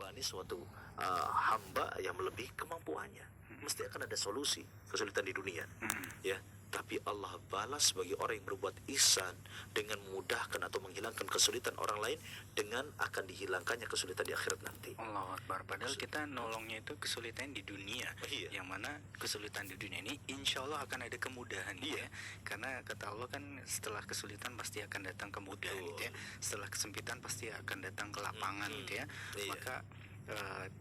membebani suatu hamba yang melebihi kemampuannya. Mesti akan ada solusi kesulitan di dunia, ya. Tapi Allah balas bagi orang yang berbuat ihsan dengan memudahkan atau menghilangkan kesulitan orang lain dengan akan dihilangkannya kesulitan di akhirat nanti. Allahu Akbar. Padahal kita nolongnya itu kesulitan di dunia. Iya. Yang mana kesulitan di dunia ini insya Allah akan ada kemudahan, Iya. ya. Karena kata Allah kan setelah kesulitan pasti akan datang kemudahan, gitu ya. Setelah kesempitan pasti akan datang kelapangan, gitu ya. Iya. Maka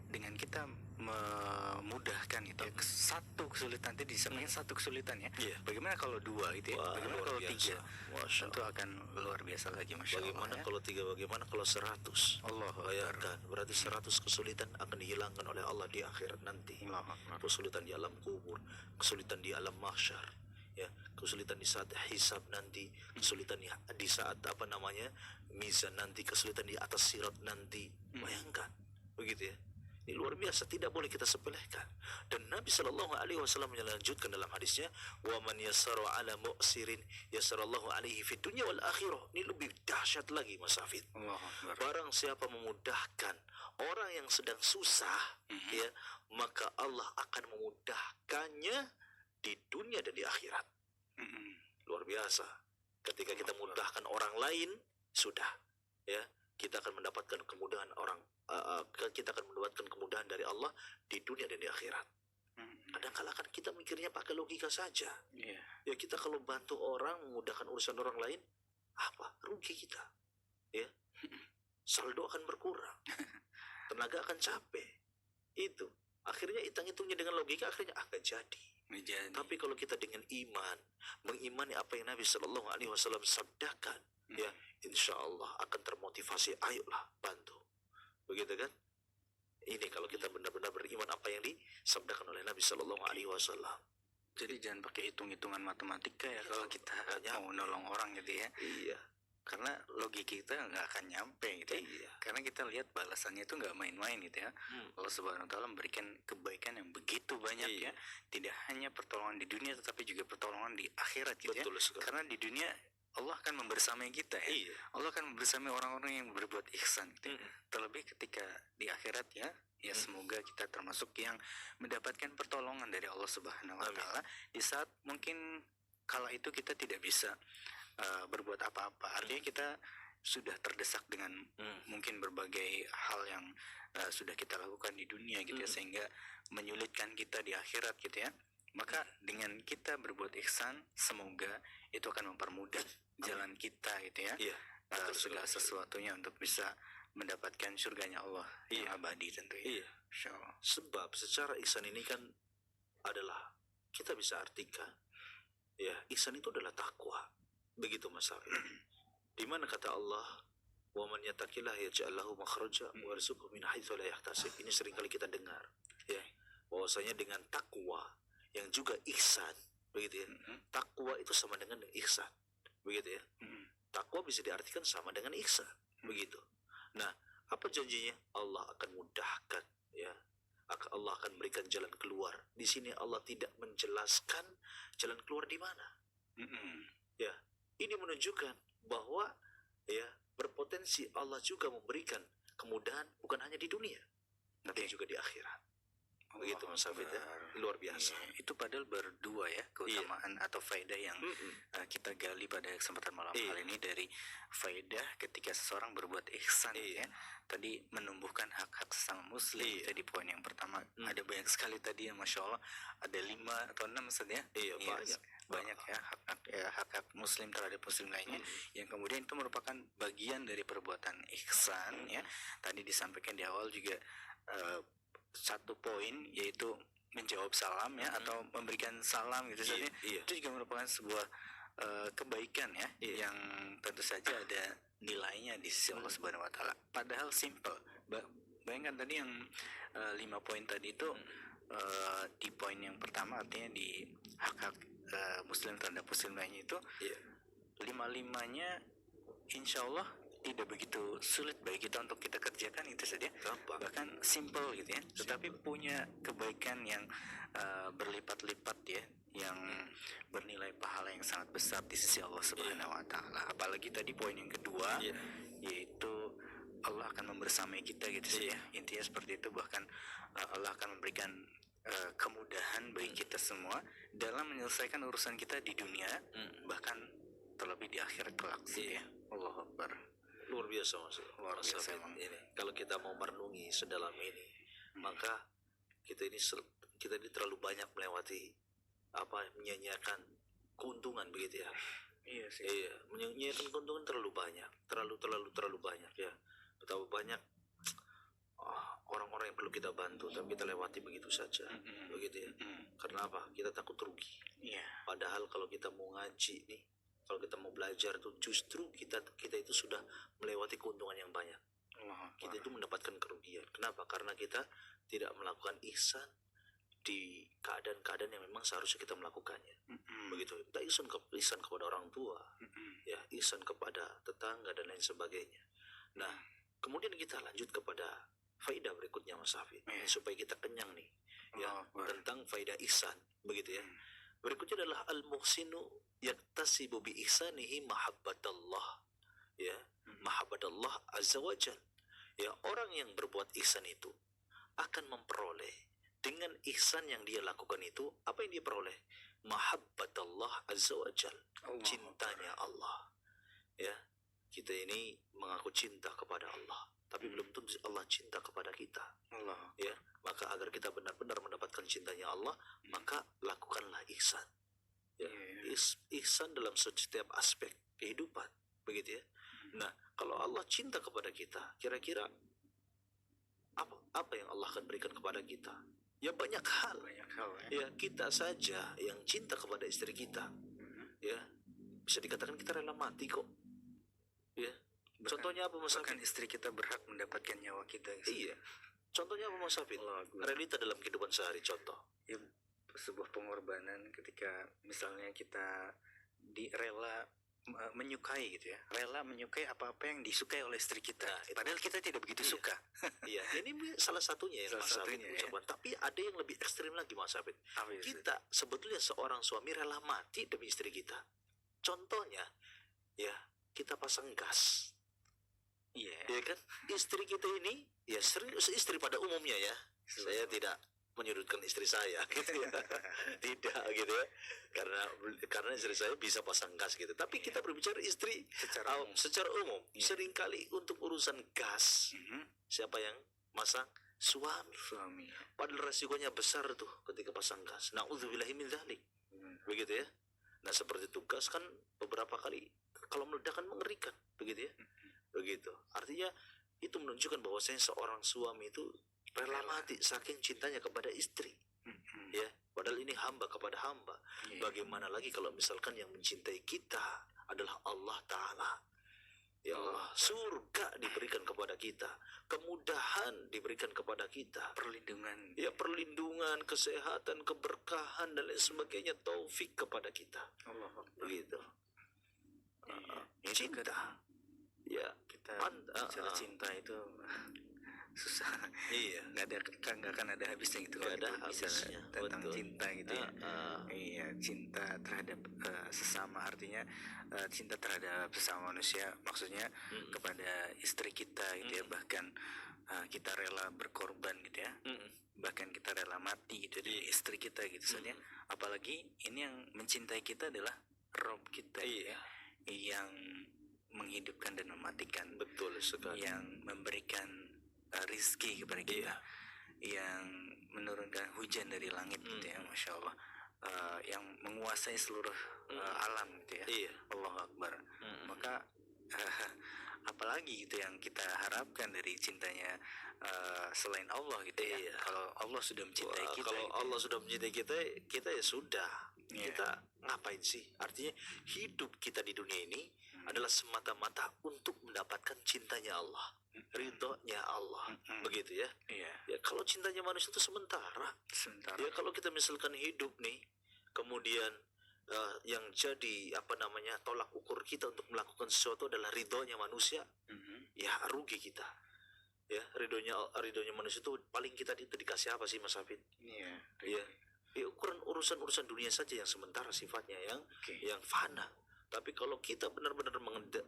dengan kita memudahkan itu, satu kesulitan tadi disampaikan satu kesulitan, ya. Iya. Bagaimana kalau dua, gitu ya? Wah, Bagaimana luar kalau biasa. tiga? Masya Tentu akan luar biasa lagi, Masya Bagaimana Allah, ya. kalau 3, bagaimana kalau 100? Allahu Akbar. Bayangkan, berarti 100 kesulitan akan dihilangkan oleh Allah di akhirat nanti. Allahu Akbar. Kesulitan di alam kubur, kesulitan di alam mahsyar, ya, kesulitan di saat hisab nanti, kesulitan di saat mizan nanti, kesulitan di atas sirat nanti. Bayangkan, begitu ya. Ini luar biasa, tidak boleh kita sepelekan. Dan Nabi Shallallahu Alaihi Wasallam melanjutkan dalam hadisnya, wa man yassara ala mu'sirin yassarallahu alaihi fid dunya wal akhirah. Ini lebih dahsyat lagi, Mas Hafid. Allahu Akbar. Barang siapa memudahkan orang yang sedang susah, ya, maka Allah akan memudahkannya di dunia dan di akhirat. Luar biasa. Ketika kita mudahkan orang lain, sudah, ya, kita akan mendapatkan kemudahan kita akan mendapatkan kemudahan dari Allah di dunia dan di akhirat. Kadang-kala kan kita mikirnya pakai logika saja. Iya. Ya, kita kalau bantu orang, memudahkan urusan orang lain, apa rugi kita, ya. Saldo akan berkurang, tenaga akan capek. Itu akhirnya hitung-hitungnya dengan logika, akhirnya akan jadi. Tapi kalau kita dengan iman, mengimani apa yang Nabi Shallallahu Alaihi Wasallam sabdakan, ya, insya Allah akan termotivasi. Ayolah bantu, begitu kan? Ini kalau kita benar-benar beriman apa yang disabdakan oleh Nabi Shallallahu Alaihi Wasallam. Jadi jangan pakai hitung-hitungan matematika, ya, kalau kita mau nolong orang, gitu ya. Iya. Karena logika kita nggak akan nyampe, gitu ya. Iya. Karena kita lihat balasannya itu nggak main-main, gitu ya. Allah Subhanahu Wa Taala memberikan kebaikan yang begitu banyak, Iya. ya. Tidak hanya pertolongan di dunia, tetapi juga pertolongan di akhirat, gitu Betul ya. sekali. Karena di dunia Allah akan membersamai kita, ya. Iya. Allah akan membersamai orang-orang yang berbuat ihsan, gitu. Terlebih ketika di akhirat, ya. Ya, semoga kita termasuk yang mendapatkan pertolongan dari Allah Subhanahu Wa Taala di saat mungkin kala itu kita tidak bisa berbuat apa-apa. Artinya kita sudah terdesak dengan mungkin berbagai hal yang sudah kita lakukan di dunia, gitu ya, sehingga menyulitkan kita di akhirat, gitu ya. Maka dengan kita berbuat ihsan, semoga itu akan mempermudah jalan kita, gitu ya. Iya. Segala sesuatunya untuk bisa mendapatkan surganya Allah yang abadi, tentunya. Iya. Insyaallah. Sebab secara ihsan ini kan adalah, kita bisa artikan, ya, ihsan itu adalah takwa. Begitu Mas Hafid. Di mana kata Allah, wa man yattaqillah yaj'al lahu makhraja wa yarzuqhu min haitsu la yahtasib. Ini sering kali kita dengar, ya, bahwasanya dengan takwa yang juga ihsan, begitu ya. Takwa itu sama dengan ihsan, begitu ya. Takwa bisa diartikan sama dengan ihsan, begitu. Nah, apa janjinya? Allah akan mudahkan, ya. Allah akan berikan jalan keluar. Di sini Allah tidak menjelaskan jalan keluar di mana. Ya, ini menunjukkan bahwa, ya, berpotensi Allah juga memberikan kemudahan bukan hanya di dunia, tapi juga di akhirat. Begitu Mas Hafid, ya. Luar biasa. Itu padahal berdua, ya, keutamaan atau faedah yang kita gali pada kesempatan malam kali ini, dari faedah ketika seseorang berbuat ihsan, ya. Tadi menumbuhkan hak-hak sesama muslim. Tadi poin yang pertama. Ada banyak sekali tadi, ya, Masya Allah. Ada 5 atau 6 saja. Iya, banyak, ya, hak-hak muslim terhadap muslim lainnya, yang kemudian itu merupakan bagian dari perbuatan ihsan, ya. Tadi disampaikan di awal juga satu poin, yaitu menjawab salam, ya, atau memberikan salam, gitu saja. Itu juga merupakan sebuah kebaikan, ya, yang tentu saja ada nilainya di sisi Allah Subhanahu Wa Taala. Padahal simple. Bayangkan tadi yang 5 poin tadi itu, di poin yang pertama, artinya di hak-hak muslim terhadap muslim lainnya itu, 5-5-nya insya Allah tidak begitu sulit bagi kita untuk kita kerjakan, itu saja. Bahkan simple, gitu ya, tetapi punya kebaikan yang berlipat-lipat, ya, yang bernilai pahala yang sangat besar di sisi Allah Subhanahu Wa Taala. Apalagi tadi poin yang kedua, yaitu Allah akan membersamai kita gitu sih ya. Intinya seperti itu. Bahkan Allah akan memberikan kemudahan bagi kita semua dalam menyelesaikan urusan kita di dunia, bahkan terlebih di akhirat kelak sih ya. Allahu Akbar. Luar biasa Mas. Luar Mas biasa Hafid. emang. Ini kalau kita mau merenungi sedalam ini, maka kita ini terlalu banyak melewati menyanyiakan keuntungan begitu ya. Iya sih. Iya, menyanyiakan keuntungan terlalu banyak, terlalu banyak ya. Betapa banyak orang-orang yang perlu kita bantu, tapi kita lewati begitu saja, begitu ya. Karena apa? Kita takut rugi. Iya. Padahal kalau kita mau ngaji nih, kalau kita mau belajar tuh justru kita itu sudah melewati keuntungan yang banyak. Kita itu mendapatkan kerugian. Kenapa? Karena kita tidak melakukan ihsan di keadaan-keadaan yang memang seharusnya kita melakukannya. Begitu. Kita ihsan kepada orang tua, ya, ihsan kepada tetangga dan lain sebagainya. Nah, kemudian kita lanjut kepada faidah berikutnya Mas Hafid, supaya kita kenyang nih, ya, tentang faidah ihsan, begitu ya. Berikutnya adalah al-muhsinu yaktasibu bi ihsanihi mahabbatallah, ya, mahabbatallah azza wajal. Ya, orang yang berbuat ihsan itu akan memperoleh dengan ihsan yang dia lakukan itu, apa yang dia peroleh? Mahabbatallah azza wajal, cintanya Allah. Ya, kita ini mengaku cinta kepada Allah, tapi belum tentu Allah cinta kepada kita. Ya, maka agar kita benar-benar mendapatkan cintanya Allah, maka lakukanlah ihsan. Ya, ihsan dalam setiap aspek kehidupan, begitu ya. Nah, kalau Allah cinta kepada kita, kira-kira apa yang Allah akan berikan kepada kita? Ya banyak hal. Ya, kita saja yang cinta kepada istri kita, ya, bisa dikatakan kita rela mati kok. Ya, contohnya apa Mas Hafid? Bahkan istri kita berhak mendapatkan nyawa kita. Iya. Contohnya apa Mas Hafid? Realita dalam kehidupan sehari, contoh. Ya, sebuah pengorbanan ketika misalnya kita rela menyukai gitu ya, rela menyukai apa-apa yang disukai oleh istri kita. Nah, padahal kita tidak begitu suka. Iya, ini salah satunya ya, Mas Hafid. Ya. Tapi ada yang lebih ekstrim lagi Mas Hafid. Kita sebetulnya seorang suami rela mati demi istri kita. Contohnya, ya, kita pasang gas. Iya, ya kan? Istri kita ini, ya, istri pada umumnya ya. Saya tidak menyudutkan istri saya gitu ya. Tidak gitu ya. Karena istri saya bisa pasang gas gitu. Tapi kita berbicara istri secara umum. Seringkali untuk urusan gas, siapa yang masang? Suami. Padahal resikonya besar tuh ketika pasang gas. Na'udzubillahi min dzalik. Begitu ya. Nah, seperti itu gas kan beberapa kali kalau meledak kan mengerikan, begitu ya. Begitu. Artinya itu menunjukkan bahwasanya seorang suami itu rela mati saking cintanya kepada istri. Ya, padahal ini hamba kepada hamba. Bagaimana lagi kalau misalkan yang mencintai kita adalah Allah Ta'ala. Ya Allah, surga diberikan kepada kita, kemudahan diberikan kepada kita, perlindungan, kesehatan, keberkahan dan lain sebagainya, taufik kepada kita. Begitu. Cinta. Ya, kita bicara cinta itu susah. Iya, nggak akan ada habisnya gitu. Nggak ada habisnya tentang cinta gitu ya. Iya, cinta terhadap sesama, artinya cinta terhadap sesama manusia, maksudnya kepada istri kita gitu ya. Bahkan kita rela berkorban gitu ya. Bahkan kita rela mati gitu demi istri kita gitu saja. Apalagi ini yang mencintai kita adalah Rob kita. Iya. Yang menghidupkan dan mematikan. Betul sekali. Yang memberikan rizki kepada kita, yang menurunkan hujan dari langit gitu ya, Masya Allah, yang menguasai seluruh alam gitu ya. Iya. Allahu Akbar. Maka apalagi gitu yang kita harapkan dari cintanya selain Allah gitu ya. Kalau Allah sudah mencintai kita, kalau gitu Allah sudah mencintai kita ya sudah. Kita ngapain sih? Artinya hidup kita di dunia ini adalah semata-mata untuk mendapatkan cintanya Allah, ridhonya Allah, begitu ya. Ya, kalau cintanya manusia itu sementara. Ya, kalau kita misalkan hidup nih, kemudian yang jadi tolak ukur kita untuk melakukan sesuatu adalah ridhonya manusia, ya rugi kita. Ya, ridhonya manusia itu paling kita itu dikasih apa sih Mas Hafid? Ya, urusan dunia saja yang sementara sifatnya, yang fana. Tapi kalau kita benar-benar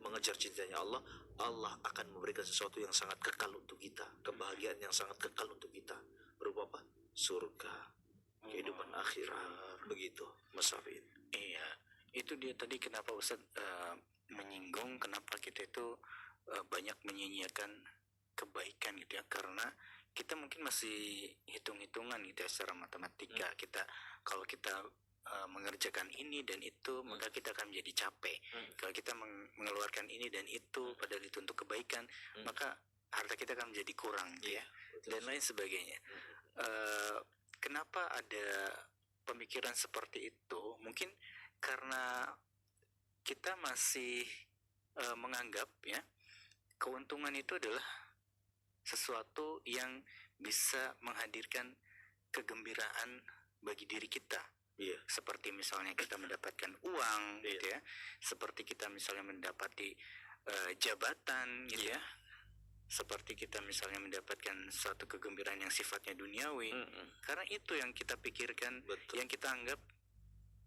mengejar cintanya Allah, Allah akan memberikan sesuatu yang sangat kekal untuk kita, kebahagiaan yang sangat kekal untuk kita. Berupa apa? Surga, kehidupan akhirat. Begitu, Mas Hafid. Iya, itu dia tadi kenapa Ustaz menyinggung kenapa kita itu banyak menyia-nyiakan kebaikan gitu ya, karena kita mungkin masih hitung-hitungan gitu ya secara matematika. Kita kalau kita mengerjakan ini dan itu, maka kita akan menjadi capek. Kalau kita mengeluarkan ini dan itu padahal itu untuk kebaikan, maka harta kita akan menjadi kurang gitu ya, dan lain sebagainya. Kenapa ada pemikiran seperti itu? Mungkin karena kita masih menganggap ya keuntungan itu adalah sesuatu yang bisa menghadirkan kegembiraan bagi diri kita. Iya. Seperti misalnya kita mendapatkan uang gitu ya, seperti kita misalnya mendapati jabatan gitu ya, seperti kita misalnya mendapatkan suatu kegembiraan yang sifatnya duniawi. Karena itu yang kita pikirkan, yang kita anggap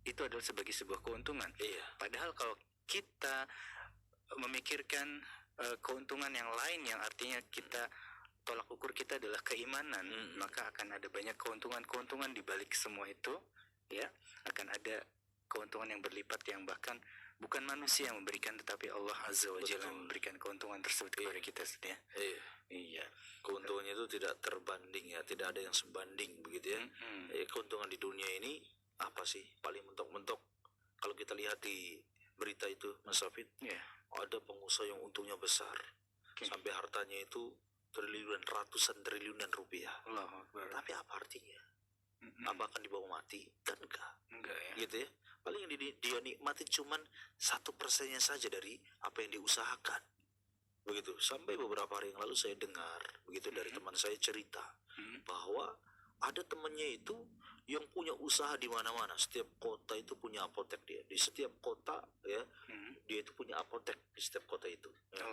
itu adalah sebagai sebuah keuntungan. Padahal kalau kita memikirkan keuntungan yang lain, yang artinya kita tolak ukur kita adalah keimanan, maka akan ada banyak keuntungan-keuntungan di balik semua itu ya. Akan ada keuntungan yang berlipat, yang bahkan bukan manusia yang memberikan, tetapi Allah Azza wa Jalla memberikan keuntungan tersebut kepada kita ya. Iya. Keuntungannya itu tidak terbanding ya, tidak ada yang sebanding begitu ya. Keuntungan di dunia ini apa sih? Paling mentok-mentok kalau kita lihat di berita itu, Mas Hafid, ada pengusaha yang untungnya besar, sampai hartanya itu triliunan, ratusan triliunan rupiah. Tapi apa artinya? Apa akan dibawa mati? Kan enggak ya. Gitu ya. Paling yang dia nikmati cuman 1%-nya saja dari apa yang diusahakan. Begitu. Sampai beberapa hari yang lalu saya dengar begitu dari teman saya cerita bahwa ada temannya itu yang punya usaha di mana-mana. Setiap kota itu punya apotek dia. Di setiap kota ya, dia itu punya apotek di setiap kota itu. Ya.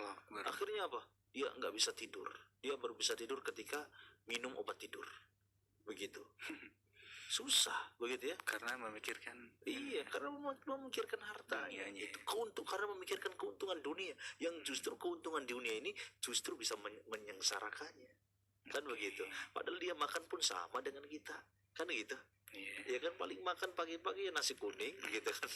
Akhirnya apa? Dia nggak bisa tidur. Dia baru bisa tidur ketika minum obat tidur. Begitu. Susah begitu ya, karena memikirkan karena memikirkan harta karena memikirkan keuntungan dunia, yang justru keuntungan dunia ini justru bisa menyengsarakannya. Kan begitu. Padahal dia makan pun sama dengan kita. Kan gitu. Ya kan, paling makan pagi-pagi nasi kuning gitu kan,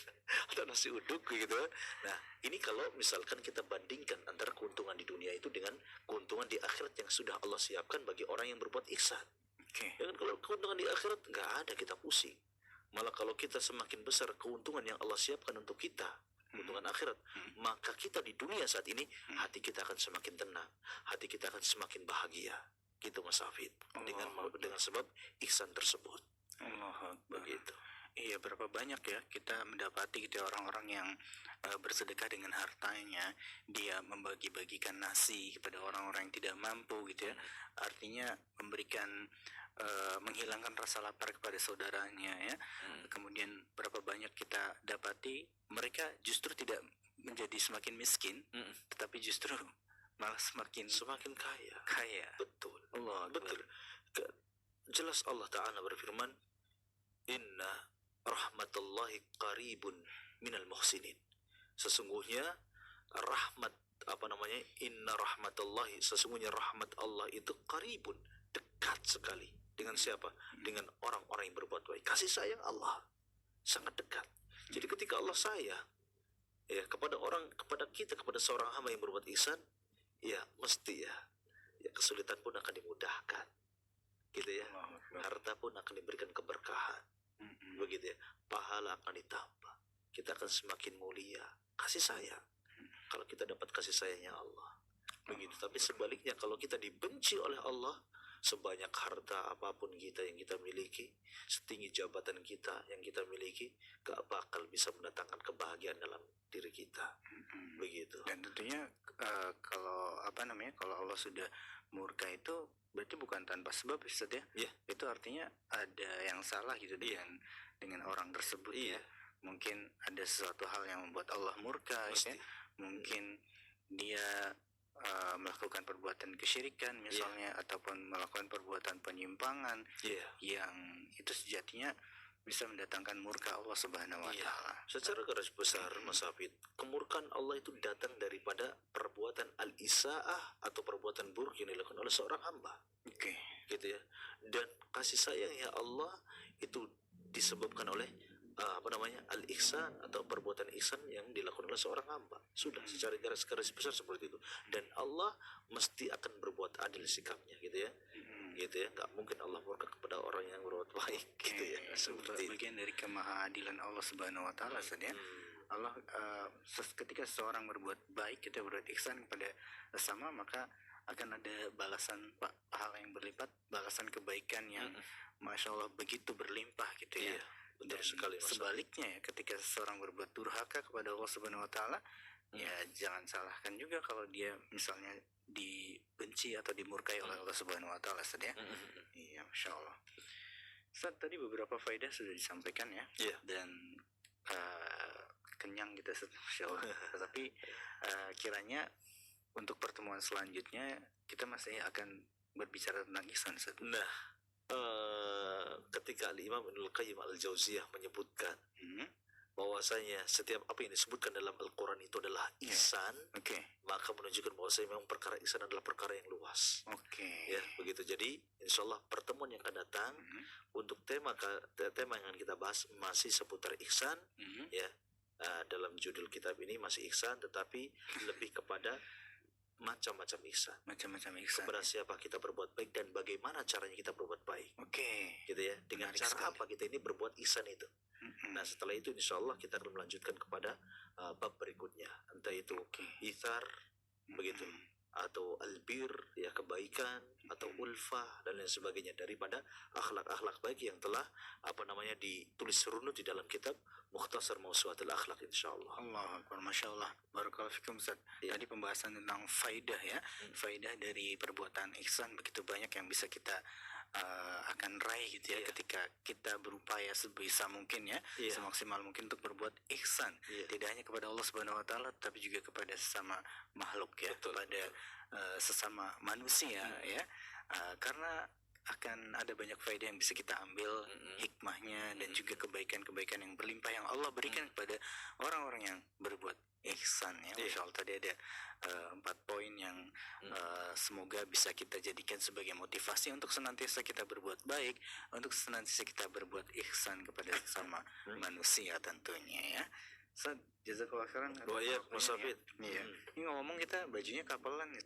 atau nasi uduk gitu. Nah, ini kalau misalkan kita bandingkan antara keuntungan di dunia itu dengan keuntungan di akhirat yang sudah Allah siapkan bagi orang yang berbuat ihsan. Ya kan, kalau keuntungan di akhirat nggak ada, kita pusing. Malah kalau kita semakin besar keuntungan yang Allah siapkan untuk kita, keuntungan akhirat, maka kita di dunia saat ini hati kita akan semakin tenang, hati kita akan semakin bahagia. Gitu Mas Hafid, dengan sebab ihsan tersebut. Begitu. Iya, berapa banyak ya kita mendapati gitu orang-orang yang bersedekah dengan hartanya, dia membagi-bagikan nasi kepada orang-orang yang tidak mampu gitu ya. Artinya memberikan menghilangkan rasa lapar kepada saudaranya ya. Kemudian berapa banyak kita dapati mereka justru tidak menjadi semakin miskin, tetapi justru malah semakin kaya. Betul. Betul. Jelas Allah Ta'ala berfirman, Inna rahmatullahi qaribun minal muhsinin. Sesungguhnya rahmat Inna rahmatullahi, sesungguhnya rahmat Allah itu qaribun, dekat sekali. Dengan siapa? Dengan orang-orang yang berbuat baik. Kasih sayang Allah sangat dekat. Jadi ketika Allah sayang ya kepada kita, kepada seorang hamba yang berbuat ihsan, ya mesti ya kesulitan pun akan dimudahkan. Gitu ya. Harta pun akan diberikan keberkahan. Begitu ya. Pahala akan ditambah. Kita akan semakin mulia. Kasih sayang. Kalau kita dapat kasih sayangnya Allah. Begitu. Tapi sebaliknya, kalau kita dibenci oleh Allah, sebanyak harta apapun kita yang kita miliki, setinggi jabatan kita yang kita miliki, gak bakal bisa mendatangkan kebahagiaan dalam diri kita. Begitu. Dan tentunya kalau kalau Allah sudah murka itu berarti bukan tanpa sebab, Ustaz ya. Itu artinya ada yang salah gitu dengan orang tersebut ya. Mungkin ada sesuatu hal yang membuat Allah murka ya. Mungkin dia melakukan perbuatan kesyirikan misalnya, ataupun melakukan perbuatan penyimpangan yang itu sejatinya bisa mendatangkan murka Allah Subhanahu wa Iya. taala. Secara garis besar, Mas Hafid, kemurkaan Allah itu datang daripada perbuatan al-isaah atau perbuatan buruk yang dilakukan oleh seorang hamba, Oke. gitu ya. Dan kasih sayangnya Allah itu disebabkan oleh al-ihsan atau perbuatan ihsan yang dilakukan oleh seorang hamba. Sudah secara garis besar seperti itu. Dan Allah mesti akan berbuat adil sikapnya, gitu ya. Gitu ya, nggak mungkin Allah murka kepada orang yang berbuat baik, gitu ya. Seperti itu. Bagian dari kemahadilan Allah Subhanahu wa taala ya. Allah ketika seseorang berbuat baik, kita berbuat ihsan kepada sesama, maka akan ada balasan pahala yang berlipat, balasan kebaikan yang masya Allah begitu berlimpah gitu ya. Iya, betul Dan sekali, Mas. sebaliknya ya, ketika seseorang berbuat durhaka kepada Allah Subhanahu wa taala, ya jangan salahkan juga kalau dia misalnya dibenci atau dimurkai oleh Allah Subhanahu wa taala, Ustaz ya. Iya, masya Allah. Ustaz, tadi beberapa faedah sudah disampaikan ya. Iya. Dan kenyang kita, masya Allah. Tetapi kiranya untuk pertemuan selanjutnya kita masih akan berbicara tentang ihsan, Ustaz. Nah, ketika Al-Imam Ibnul Qayyim Al-Jauziyah menyebutkan bahwasanya setiap apa yang disebutkan dalam Al-Quran itu adalah ihsan, maka menunjukkan bahwasanya memang perkara ihsan adalah perkara yang luas. Ya, begitu. Jadi insya Allah pertemuan yang akan datang untuk tema yang akan kita bahas masih seputar ihsan, ya. Dalam judul kitab ini masih ihsan, tetapi lebih kepada macam-macam ihsan. Kepada siapa kita berbuat baik dan bagaimana caranya kita berbuat baik. Gitu ya. Dengan Menarik cara sekali. apa kita ini berbuat ihsan itu. Nah, setelah itu insya Allah kita akan melanjutkan kepada bab berikutnya, entah itu ithar, begitu, atau albir, ya kebaikan, atau ulfah dan lain sebagainya daripada akhlak-akhlak baik yang telah ditulis runut di dalam kitab Mukhtasar Mawsu'atul Akhlak, insyaallah. Allah Akbar, masya Allah. Barakallahu fikum, Ustaz. Ya. Tadi pembahasan tentang faidah ya, faidah dari perbuatan ihsan begitu banyak yang bisa kita akan raih gitu ya, ketika kita berupaya sebisa mungkin ya, semaksimal mungkin untuk berbuat ihsan, tidak hanya kepada Allah Subhanahu wa taala tapi juga kepada sesama makhluk ya. Betul. Kepada sesama manusia ya. Karena akan ada banyak faedah yang bisa kita ambil, hikmahnya dan juga kebaikan-kebaikan yang berlimpah yang Allah berikan kepada orang-orang yang berbuat ihsan ya. Masya Allah, tadi ada 4 poin yang semoga bisa kita jadikan sebagai motivasi untuk senantiasa kita berbuat baik, untuk senantiasa kita berbuat ihsan kepada sesama manusia tentunya ya. Ustaz, jazakallah khairan. Wa iyyakum, Mas Hafid. Iya. Ini ngomong kita bajunya kapelan ya.